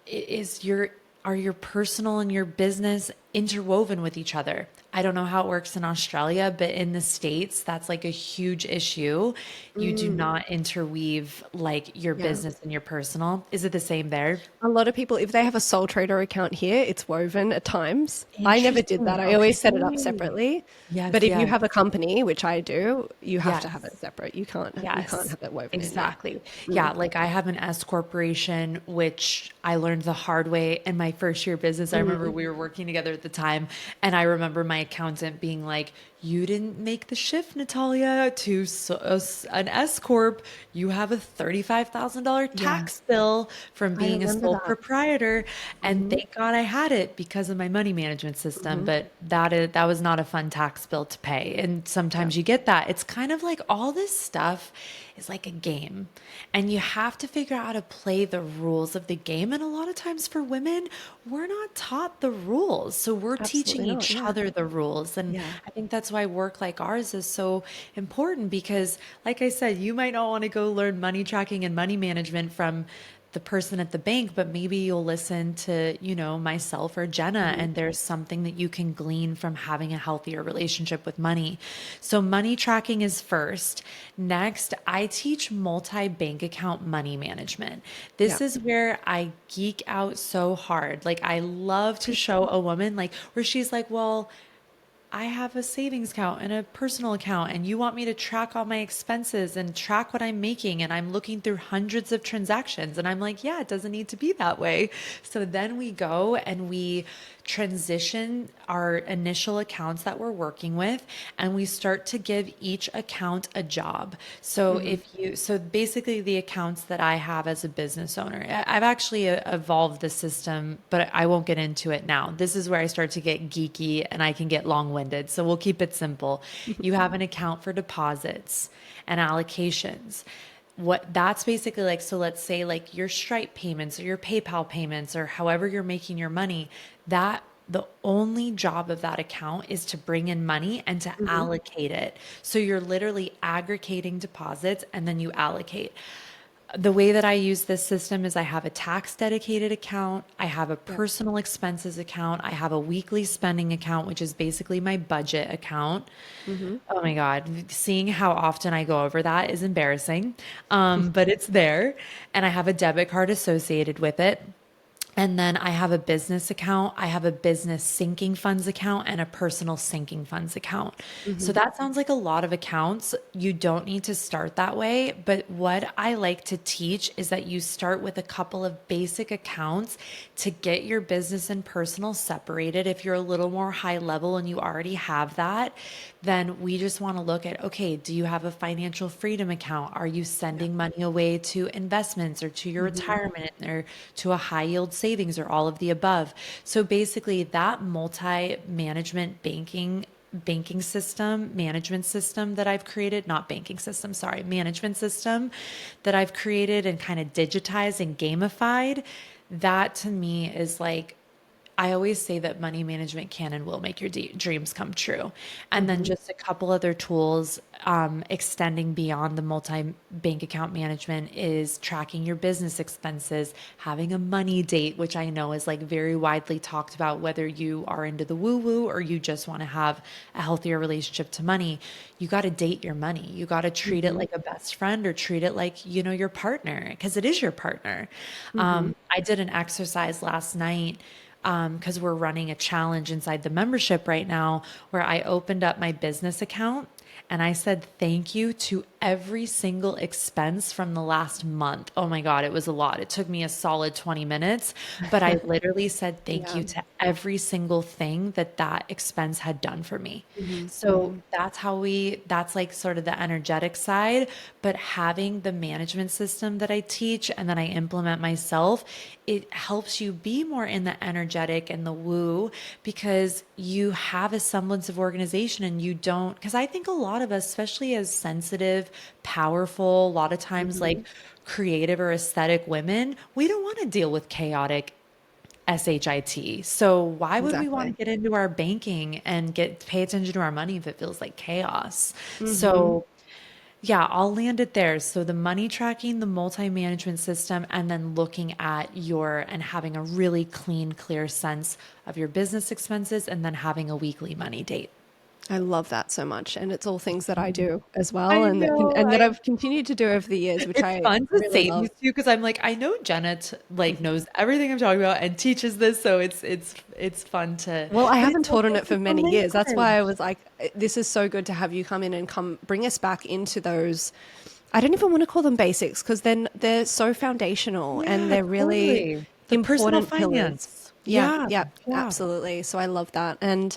Is your are your personal and your business interwoven with each other? I don't know how it works in Australia, but in the States, that's like a huge issue. You do Mm, not interweave like your yeah. business and your personal. Is it the same there? A lot of people, if they have a sole trader account here, it's woven at times. I never did Interesting. that. I always set it up Okay. separately. But Yes, if you yes, have a company, which I do, you have to have yes. it separate. You can't Yes, have it woven in. Yeah. exactly. Yeah, Mm. like I have an S corporation, which I learned the hard way in my first year of business. I remember Mm. we were working together at the time, and I remember my accountant being like, "You didn't make the shift, Natalia, to an S corp. You have a $35,000 Yeah. tax bill from I being a remember sole that. proprietor." And Hmm. thank God I had it because of my money management system. Hmm. But that was not a fun tax bill to pay. And Yeah. sometimes you get that. It's kind of like all this stuff is like a game, and you have to figure out how to play the rules of the game. And a lot of times for women, we're not taught the rules. So we're Absolutely teaching not. each Yeah. other the rules. And Yeah. I think that's why work like ours is so important because, like I said, you might not want to go learn money tracking and money management from the person at the bank, but maybe you'll listen to, myself or Jenna, Hmm. and there's something that you can glean from having a healthier relationship with money. So, money tracking is first. Next, I teach multi bank account money management. Yeah. This is where I geek out so hard. Like, I love to show a woman, like, where she's like, well, I have a savings account and a personal account, and you want me to track all my expenses and track what I'm making, and I'm looking through hundreds of transactions. And I'm like, yeah, it doesn't need to be that way. So then we go and we transition our initial accounts that we're working with, and we start to give each account a job. Hmm. So basically, the accounts that I have as a business owner, I've actually evolved the system, but I won't get into it now. This is where I start to get geeky and I can get long winded. So we'll keep it simple. You have an account for deposits and allocations. What that's basically like, so let's say like your Stripe payments or your PayPal payments or however you're making your money, that the only job of that account is to bring in money and to Hmm. allocate it. So you're literally aggregating deposits and then you allocate. The way that I use this system is I have a tax dedicated account, I have a Yeah. personal expenses account, I have a weekly spending account, which is basically my budget account. Hmm. Oh my God, seeing how often I go over that is embarrassing. But it's there. And I have a debit card associated with it. And then I have a business account, I have a business sinking funds account, and a personal sinking funds account. So Hmm. that sounds like a lot of accounts. You don't need to start that way. But what I like to teach is that you start with a couple of basic accounts to get your business and personal separated. If you're a little more high level and you already have that, then we just want to look at, okay, do you have a financial freedom account? Are you Yeah. sending money away to investments or to your Hmm. retirement or to a high yield savings or all of the above? So basically that multi-management banking system, management system that I've created, not banking system, sorry, management system that I've created and kind of digitized and gamified, that to me is like, I always say that money management can and will make your dreams come true. And then Hmm. just a couple other tools extending beyond the multi bank account management is tracking your business expenses, having a money date, which I know is like very widely talked about, whether you are into the woo woo or you just want to have a healthier relationship to money. You got to date your money. You got to treat it Hmm. like a best friend or treat it like, your partner, because it is your partner. Hmm. I did an exercise last night because we're running a challenge inside the membership right now where I opened up my business account and I said thank you to every single expense from the last month. Oh my God, it was a lot. It took me a solid 20 minutes, but I literally said thank Yeah. you to every single thing that expense had done for me. Hmm. So that's like sort of the energetic side, but having the management system that I teach and that I implement myself, it helps you be more in the energetic and the woo because you have a semblance of organization and you don't, because I think a lot of us, especially as sensitive, powerful, a lot of times like Hmm. creative or aesthetic women, we don't want to deal with chaotic SHIT. So why would we want Exactly. to get into our banking and pay attention to our money if it feels like chaos? So yeah, I'll land it there. So the money tracking, the multi-management system, and then looking at and having a really clean, clear sense of your business expenses, and then having a weekly money date. I love that so much, and it's all things that I do as well, I and know. that I've continued to do over the years, which It's I fun to really say love. these two because I'm like, I know Jenna like knows everything I'm talking about and teaches this, so it's fun to, Well, I but it's haven't taught on also it for super many years. That's liquid. why I was like, this is so good to have you come in and come bring us back into those. I don't even want to call them basics because then they're so foundational and Yeah, they're really totally. The personal important pillars. finance. Yeah, Yeah, yeah, yeah. absolutely. So I love that. And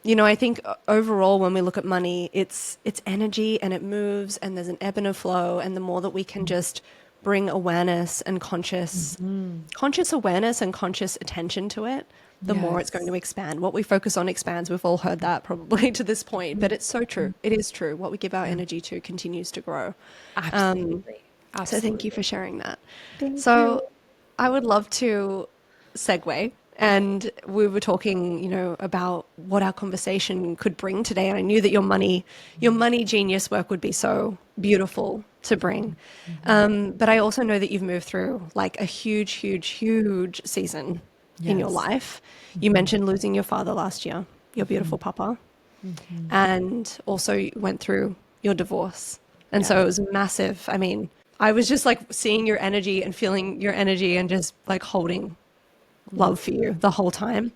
I think overall when we look at money, it's energy and it moves and there's an ebb and a flow, and the more that we can just bring awareness and conscious awareness and conscious attention to it, the more it's going to Yes. expand. What we focus on expands. We've all heard that probably to this point, but it's so true. It is true. What we give our Yeah, energy to continues to grow. absolutely. So thank you Absolutely. for sharing that. Thank you. So I would love to segue. And we were talking, about what our conversation could bring today. And I knew that your money genius work would be so beautiful to bring. But I also know that you've moved through like a huge, huge, huge season in your Yes. life. You mentioned losing your father last year, your beautiful papa, and also you went through your divorce. And so it Yes. was massive. I mean, I was just like seeing your energy and feeling your energy and just like holding love for you the whole time.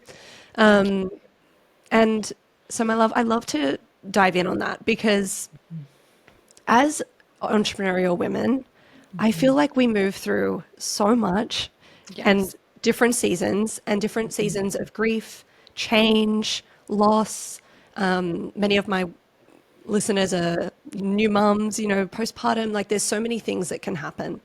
Thank you. And so, my love, I love to dive in on that because as entrepreneurial women, I feel like we move through so much and Yes. different seasons of grief, change, loss. Many of my listeners are new mums, postpartum. Like there's so many things that can happen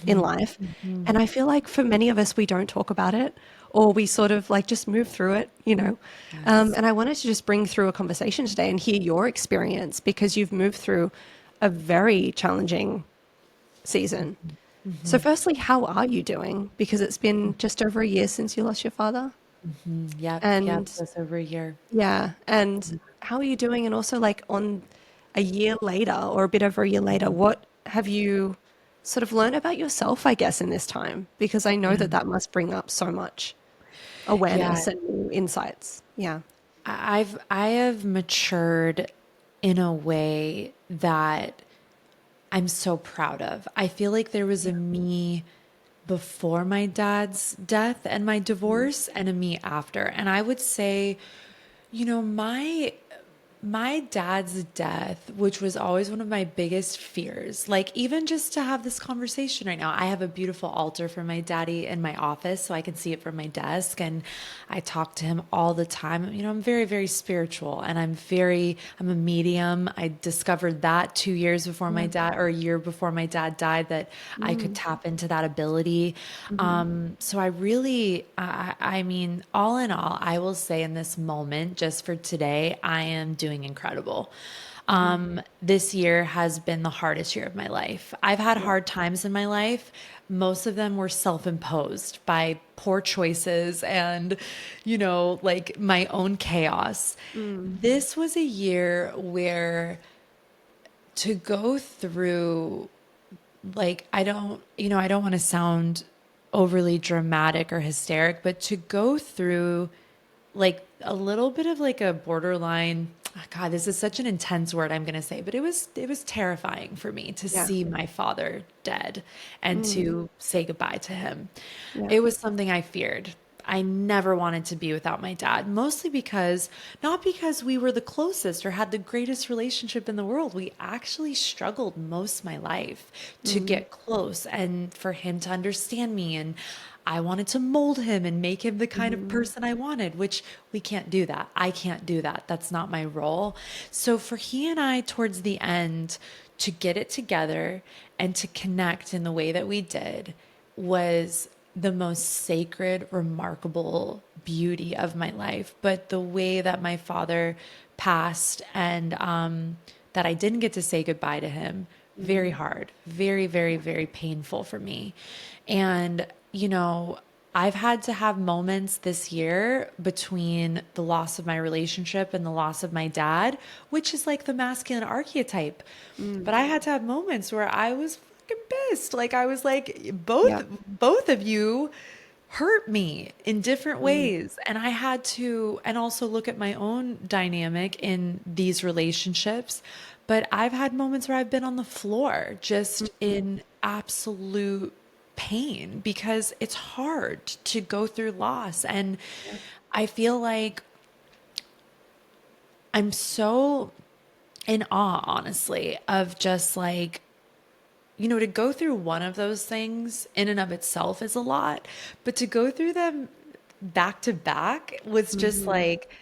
in life. And I feel like for many of us, we don't talk about it or we sort of like just move through it. Yes. And I wanted to just bring through a conversation today and hear your experience because you've moved through a very challenging season. So, firstly, how are you doing? Because it's been just over a year since you lost your father. Yep. Yep. And Just over a year. yeah, and how are you doing? And also, like, on a year later or a bit over a year later, what have you sort of learned about yourself, I guess, in this time? Because I know Yeah. that that must bring up so much Yeah. awareness and new insights. Yeah. I have matured in a way that I'm so proud of. I feel like there was a me before my dad's death and my divorce and a me after. And I would say, my dad's death, which was always one of my biggest fears, like even just to have this conversation right now, I have a beautiful altar for my daddy in my office so I can see it from my desk. And I talk to him all the time. I'm very, very spiritual and I'm a medium. I discovered that 2 years before my Yeah. dad, or a year before my dad died, that I could tap into that ability. So I really, I mean, all in all, I will say in this moment, just for today, I am doing incredible. This year has been the hardest year of my life. I've had Yeah. hard times in my life. Most of them were self-imposed by poor choices and, like my own chaos. This was a year where to go through, like, I don't want to sound overly dramatic or hysteric, but to go through like a little bit of like a borderline, oh God, this is such an intense word I'm going to say, but it was terrifying for me to Yeah. see my father dead and to say goodbye to him. Yeah. It was something I feared. I never wanted to be without my dad, mostly not because we were the closest or had the greatest relationship in the world. We actually struggled most of my life to get close and for him to understand me. And I wanted to mold him and make him the kind of person I wanted, which we can't do that. I can't do that. That's not my role. So for he and I, towards the end, to get it together and to connect in the way that we did was the most sacred, remarkable beauty of my life. But the way that my father passed and that I didn't get to say goodbye to him, very hard, very, very, very painful for me. And, I've had to have moments this year between the loss of my relationship and the loss of my dad, which is like the masculine archetype. But I had to have moments where I was fucking pissed. Like I was like, Yeah. both of you hurt me in different Mm. ways. And I had to, and also look at my own dynamic in these relationships. But I've had moments where I've been on the floor just in absolute pain because it's hard to go through loss. And I feel like I'm so in awe, honestly, of just like, to go through one of those things in and of itself is a lot, but to go through them back to back was just Mhm. like,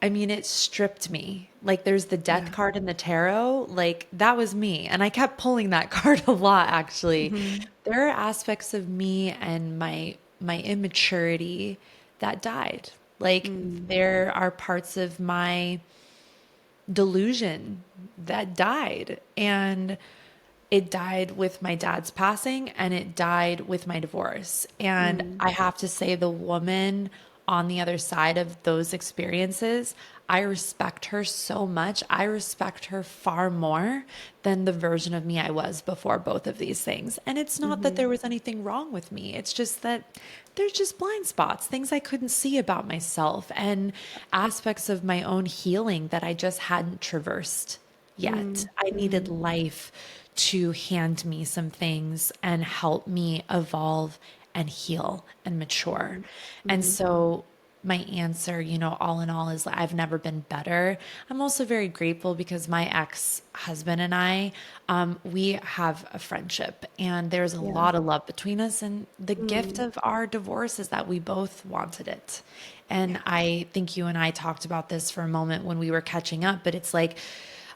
I mean, it stripped me. Like there's the death Yeah. card in the tarot, like that was me. And I kept pulling that card a lot, actually. Mhm. There are aspects of me and my immaturity that died. Like Mm. there are parts of my delusion that died. And it died with my dad's passing and it died with my divorce. And Mm. I have to say, the woman on the other side of those experiences, I respect her so much. I respect her far more than the version of me I was before both of these things. And it's not that Mhm. there was anything wrong with me, it's just that there's just blind spots, things I couldn't see about myself, and aspects of my own healing that I just hadn't traversed yet. Mm. I needed Mm. life to hand me some things and help me evolve and heal and mature. Mhm. And Mhm. so my answer, all in all, is I've never been better. I'm also very grateful because my ex-husband and I, we have a friendship and there's a Yeah. lot of love between us. And the gift Mm. of our divorce is that we both wanted it. And Yeah. I think you and I talked about this for a moment when we were catching up, but it's like,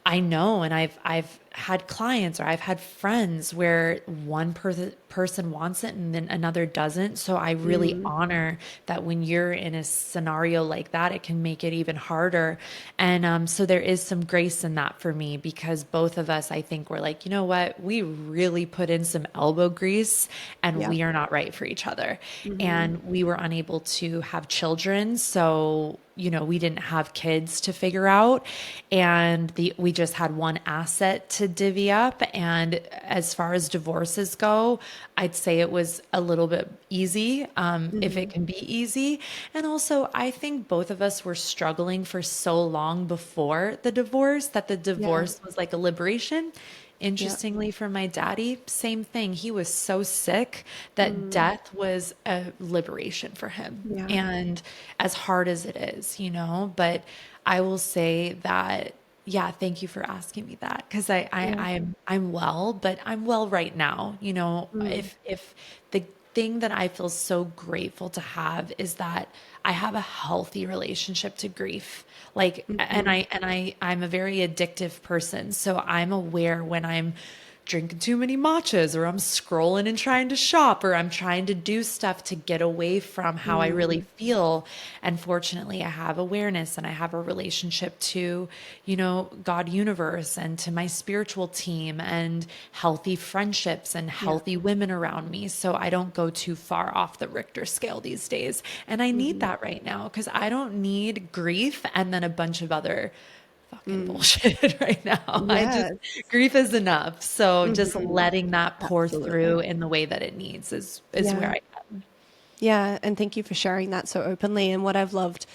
I know, and I've had clients or I've had friends where one person wants it and then another doesn't. So I really Mm. honor that when you're in a scenario like that, it can make it even harder. And so there is some grace in that for me because both of us, I think, were like, you know what, we really put in some elbow grease and Yeah. we are not right for each other. Mhm. And we were unable to have children. So we didn't have kids to figure out, and we just had one asset to divvy up. And as far as divorces go, I'd say it was a little bit easy, if it Mhm. can be easy. And also, I think both of us were struggling for so long before the divorce that the Yeah. divorce was like a liberation. Yeah. Interestingly, for my daddy, same thing. He was so sick that Mm. death was a liberation for him. Yeah. And as hard as it is, but I will say that, yeah, thank you for asking me that because Yeah. I'm well, but I'm well right now. Mm. If the thing that I feel so grateful to have is that I have a healthy relationship to grief. Like, and Mhm. I'm a very addictive person. So I'm aware when I'm drinking too many matchas or I'm scrolling and trying to shop or I'm trying to do stuff to get away from how I really Mm. feel. And fortunately, I have awareness and I have a relationship to, God universe and to my spiritual team and healthy friendships and Yeah. healthy women around me. So I don't go too far off the Richter scale these days. And I need Mhm. that right now because I don't need grief and then a bunch of other fucking Mm. bullshit right now. Yes. Grief is enough. So just Mhm. letting that pour through Absolutely. in the way that it needs is where Yeah. I Yeah, and thank you for sharing that so openly. And what I've loved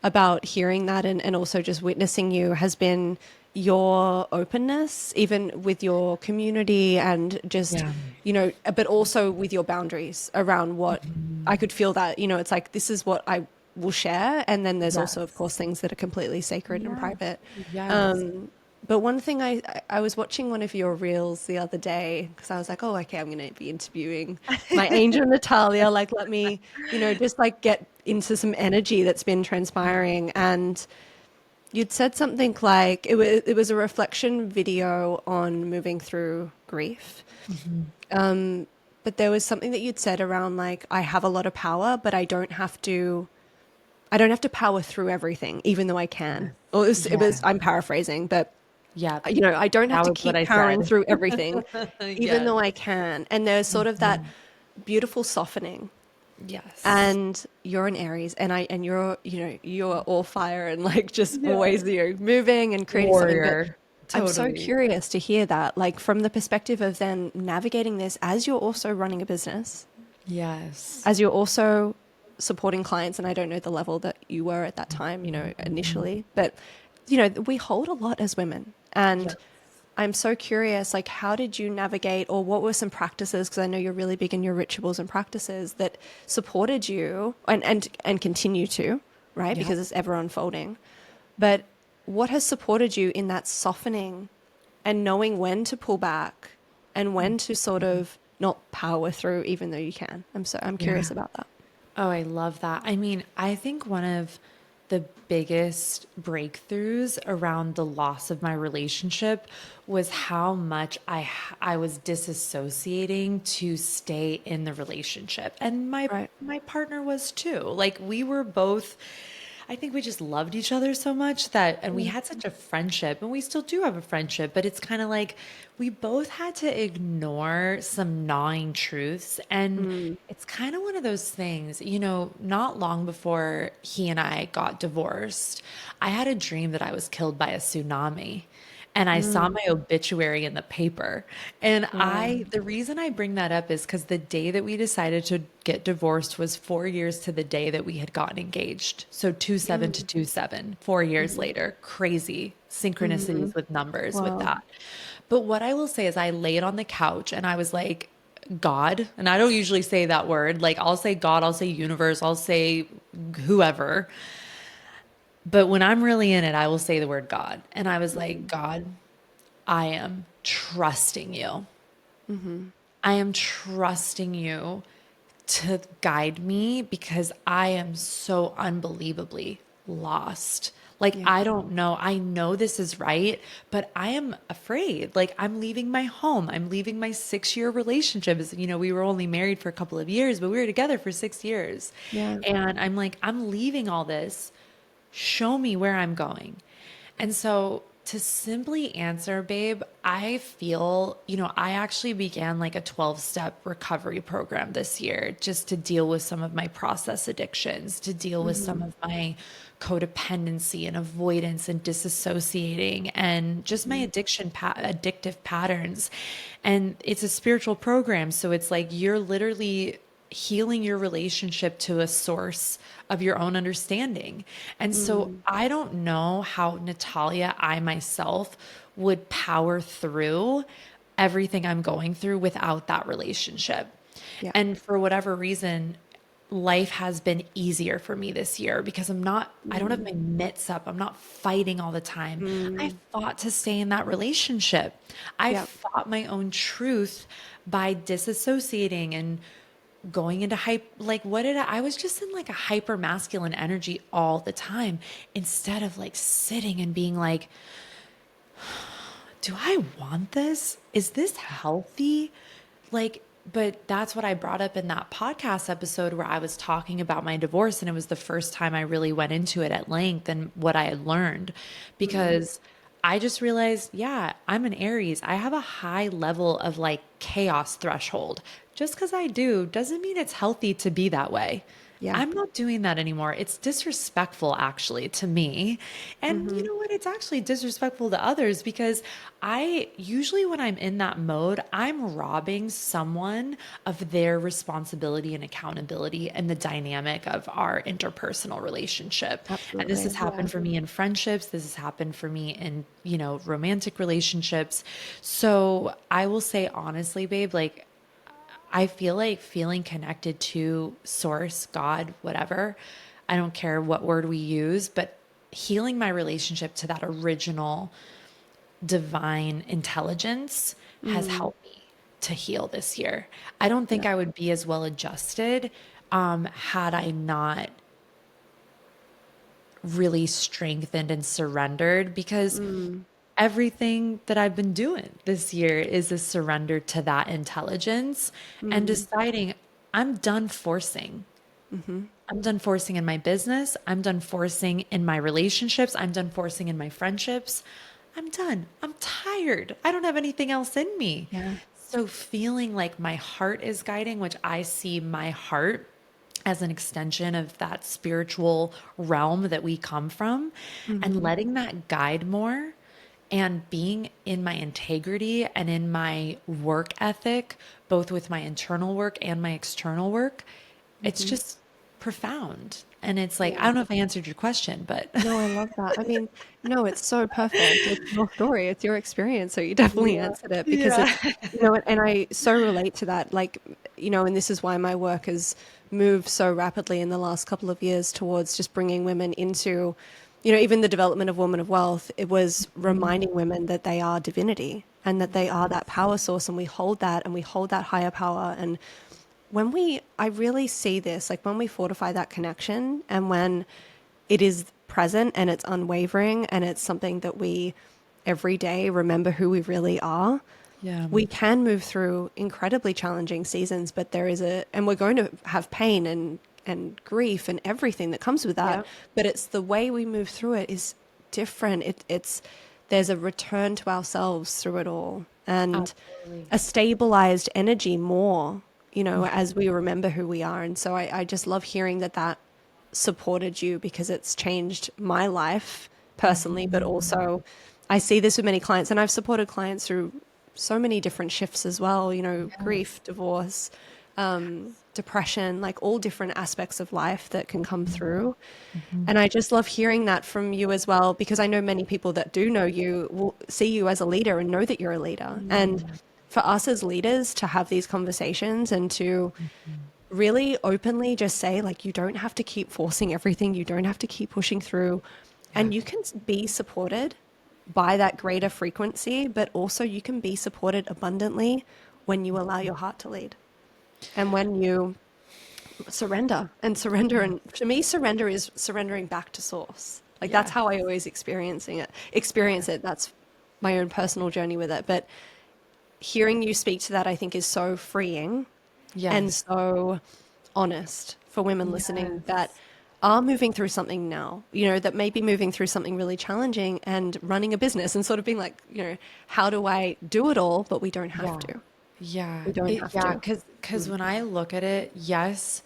about hearing that and also just witnessing you has been your openness, even with your community and just, yeah. but also with your boundaries around what I could feel that, it's like, this is what I will share. And then there's also, of Yes. course, things that are completely sacred and Yes. private. Yes. Um, but one thing I was watching one of your reels the other day because I was like, oh, okay, I'm going to be interviewing my angel Natalia. Like, let me, just like get into some energy that's been transpiring. And you'd said something like it was a reflection video on moving through grief. Mhm. But there was something that you'd said around like, I have a lot of power, but I don't have to power through everything, even though I can. Yes. Or Yeah. I'm paraphrasing, but Yeah. I don't have That to was what keep I powering said. through everything, even Yes. though I can. And there's sort of that Mhm. beautiful softening Yes. And you're an Aries, and you're, you're all fire and like just always, moving and creating something. But Warrior. I'm so Totally. curious to hear that, like from the perspective of then navigating this as you're also running a business, Yes. as you're also supporting clients. And I don't know the level that you were at that time, initially, but we hold a lot as women. And Yes. I'm so curious, like, how did you navigate, or what were some practices? Because I know you're really big in your rituals and practices that supported you and continue to, right? Yeah. Because it's ever unfolding. But what has supported you in that softening and knowing when to pull back and when to sort of not power through, even though you can? I'm Yeah. curious about that. Oh, I love that. I mean, I think one of the biggest breakthroughs around the loss of my relationship was how much I was disassociating to stay in the relationship. And Right. my partner was too. Like we were both, I think we just loved each other so much that, and we had such a friendship, and we still do have a friendship, but it's kind of like we both had to ignore some gnawing truths. And it's kind of one of those things, not long before he and I got divorced, I had a dream that I was killed by a tsunami. And I saw my obituary in the paper. And Wow. the reason I bring that up is because the day that we decided to get divorced was 4 years to the day that we had gotten engaged. So 2/7 to 2/7, 4 years later. Crazy synchronicities with numbers with Wow. that. But what I will say is I laid on the couch and I was like, God, and I don't usually say that word. Like I'll say God, I'll say universe, I'll say whoever. But when I'm really in it, I will say the word God. And I was like, God, I am trusting you. I am trusting you to guide me because I am so unbelievably lost. Like, Yeah. I don't know. I know this is right, but I am afraid. Like, I'm leaving my home. I'm leaving my 6 year relationship. We were only married for a couple of years, but we were together for 6 years. Yeah. And I'm like, I'm leaving all this. Show me where I'm going. And so to simply answer, babe, I feel, I actually began like a 12-step recovery program this year just to deal with some of my process addictions, to deal with some of my codependency and avoidance and disassociating and just my addictive patterns. And it's a spiritual program. So it's like you're literally healing your relationship to a source of your own understanding. And so I don't know how Natalia, I myself, would power through everything I'm going through without that relationship. Yeah. And for whatever reason, life has been easier for me this year because I don't have my mitts up. I'm not fighting all the time. I fought to stay in that relationship. I Yeah. fought my own truth by disassociating and going into like I was just in like a hyper masculine energy all the time instead of like sitting and being like, do I want this? Is this healthy? Like, but that's what I brought up in that podcast episode where I was talking about my divorce. And it was the first time I really went into it at length and what I had learned because I just realized, yeah, I'm an Aries. I have a high level of like chaos threshold. Just because I do doesn't mean it's healthy to be that way. Yeah. I'm not doing that anymore. It's disrespectful, actually, to me. And you know what? It's actually disrespectful to others because I usually, when I'm in that mode, I'm robbing someone of their responsibility and accountability and the dynamic of our interpersonal relationship. And this has Absolutely. Yeah. happened for me in friendships. This has happened for me in, romantic relationships. So I will say, honestly, babe, like, I feel like feeling connected to source, God, whatever. I don't care what word we use, but healing my relationship to that original divine intelligence has helped me to heal this year. I don't think Yeah. I would be as well adjusted had I not really strengthened and surrendered because everything that I've been doing this year is a surrender to that intelligence and deciding I'm done forcing. I'm done forcing in my business. I'm done forcing in my relationships. I'm done forcing in my friendships. I'm done. I'm tired. I don't have anything else in me. Yeah. So feeling like my heart is guiding, which I see my heart as an extension of that spiritual realm that we come from, and Mm-hmm. letting that guide more and being in my integrity and in my work ethic, both with my internal work and my external work, it's Mm-hmm. just profound. And it's like, I Yeah. don't know if I answered your question, but No, I love that. I mean, no, it's so perfect. It's your story, it's your experience. So you definitely yeah. answered it because Yeah. it's, and I so relate to that. Like, and this is why my work has moved so rapidly in the last couple of years towards just bringing women into, even the development of Women of Wealth. It was reminding women that they are divinity and that they are that power source, and we hold that and we hold that higher power. And I really see this, like when we fortify that connection and when it is present and it's unwavering and it's something that we every day remember who we really are, Yeah. we can move through incredibly challenging seasons, but and we're going to have pain and grief and everything that comes with that. Yeah. But it's the way we move through it is different. There's a return to ourselves through it all and Absolutely. a stabilized energy more, as we remember who we are. And so I just love hearing that supported you because it's changed my life personally, but also I see this with many clients, and I've supported clients through so many different shifts as well, grief, divorce, depression, like all different aspects of life that can come through. And I just love hearing that from you as well, because I know many people that do know you will see you as a leader and know that you're a leader. And for us as leaders to have these conversations and to really openly just say, like, you don't have to keep forcing everything, you don't have to keep pushing through, Yeah. and you can be supported by that greater frequency, but also you can be supported abundantly when you allow your heart to lead and when you surrender. And to me, surrender is surrendering back to source. Like, that's Yeah. how I always experience it. That's my own personal journey with it. But hearing you speak to that, I think, is so freeing and Yes. so honest for women listening that Yes. are moving through something now, that may be moving through something really challenging and running a business and sort of being like, how do I do it all? But we don't have Yeah. to. Yeah. We don't have Yeah. to. Cause when I look at it, yes,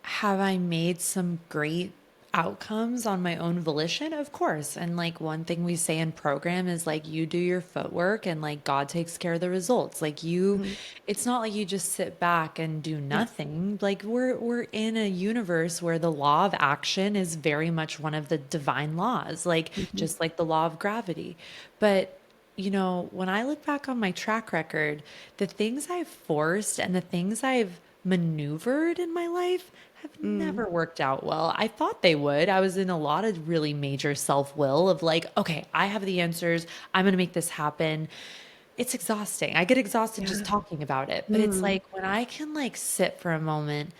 have I made some great outcomes on my own volition? Of course. And like one thing we say in program is like you do your footwork and like God takes care of the results. Like Mhm. it's not like you just sit back and do Yeah. nothing. Like we're in a universe where the law of action is very much one of the divine laws, like Mhm. just like the law of gravity. But when I look back on my track record, the things I've forced and the things I've maneuvered in my life have Mm. never worked out well. I thought they would. I was in a lot of really major self will of like, okay, I have the answers. I'm going to make this happen. It's exhausting. I get exhausted just Yeah. talking about it. But it's Mm. like when I can like sit for a moment,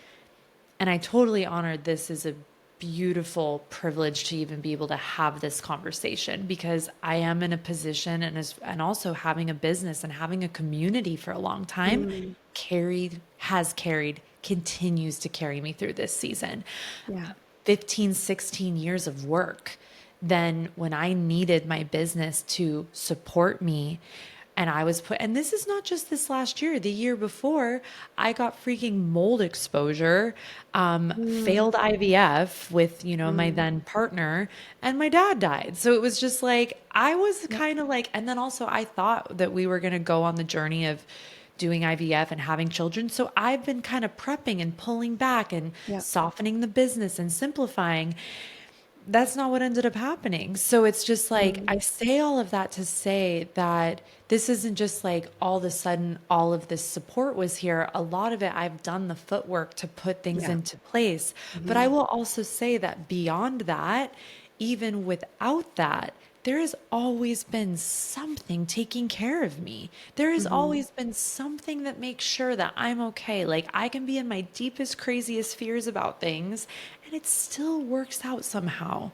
and I totally honored this as a beautiful privilege to even be able to have this conversation because I am in a position and also having a business and having a community for a long time Mm. has carried, continues to carry me through this season. Yeah. 15, 16 years of work. Then when I needed my business to support me and I was and this is not just this last year, the year before, I got freaking mold exposure, Mm. failed IVF with, my Mm. then partner, and my dad died. So it was just like, I was Yep. kind of like, and then also I thought that we were going to go on the journey of doing IVF and having children. So I've been kind of prepping and pulling back and Yep. softening the business and simplifying. That's not what ended up happening. So it's just like, Mm. I say all of that to say that this isn't just like all of a sudden all of this support was here. A lot of it, I've done the footwork to put things Yeah. into place. But I Mhm. will also say that beyond that, even without that, there has always been something taking care of me. There has Mhm. always been something that makes sure that I'm okay. Like I can be in my deepest, craziest fears about things and it still works out somehow.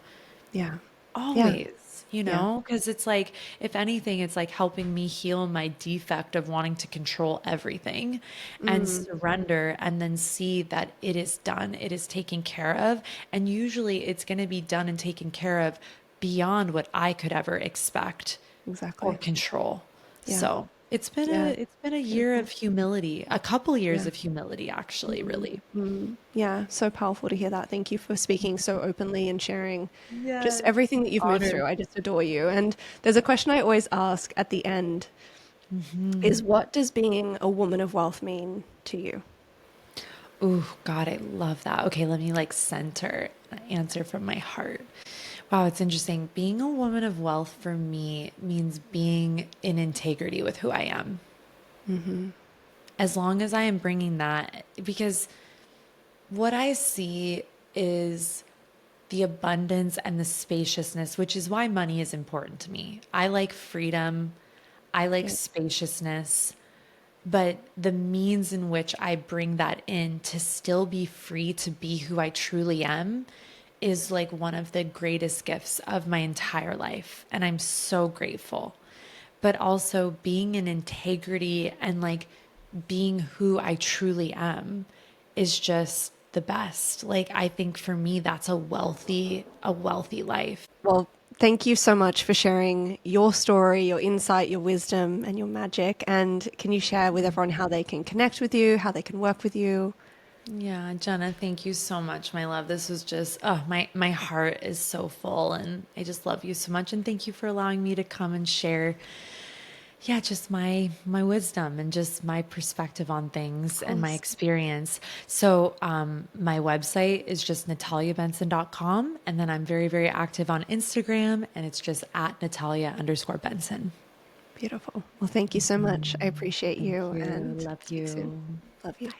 Yeah. Yeah. Always, Yeah. because it's like, if anything, it's like helping me heal my defect of wanting to control everything and Mm. surrender and then see that it is done, it is taken care of. And usually it's going to be done and taken care of beyond what I could ever expect or Exactly. control. Yeah. So. Yeah. it's been a year of humility, a couple years of humility actually, really. Yeah, so powerful to hear that. Thank you for speaking so openly and sharing just Yes. everything that you've moved Honor. through. I just adore you. And there's a question I always ask at the end is what does being a woman of wealth mean to you? Ooh, God, I love that. Okay, let me like center an answer from my heart. Wow, it's interesting. Being a woman of wealth for me means being in integrity with who I am. As long as I am bringing that, because what I see is the abundance and the spaciousness, which is why money is important to me. I like freedom, I like Yeah. spaciousness, but the means in which I bring that in to still be free to be who I truly am is like one of the greatest gifts of my entire life. And I'm so grateful. But also being in integrity and like being who I truly am is just the best. Like I think for me that's a wealthy life. Well, thank you so much for sharing your story, your insight, your wisdom, and your magic. And can you share with everyone how they can connect with you, how they can work with you? Yeah, Jenna, thank you so much, my love. This was just, oh, my heart is so full and I just love you so much and thank you for allowing me to come and share, yeah, just my wisdom and just my perspective on Of things and my course. experience. So, my website is just nataliabenson.com and then I'm very, very active on Instagram and it's just at Natalia_Benson. Beautiful. Well, thank you so much. I appreciate Thank you you. and Love speak soon. you. Love you. Bye.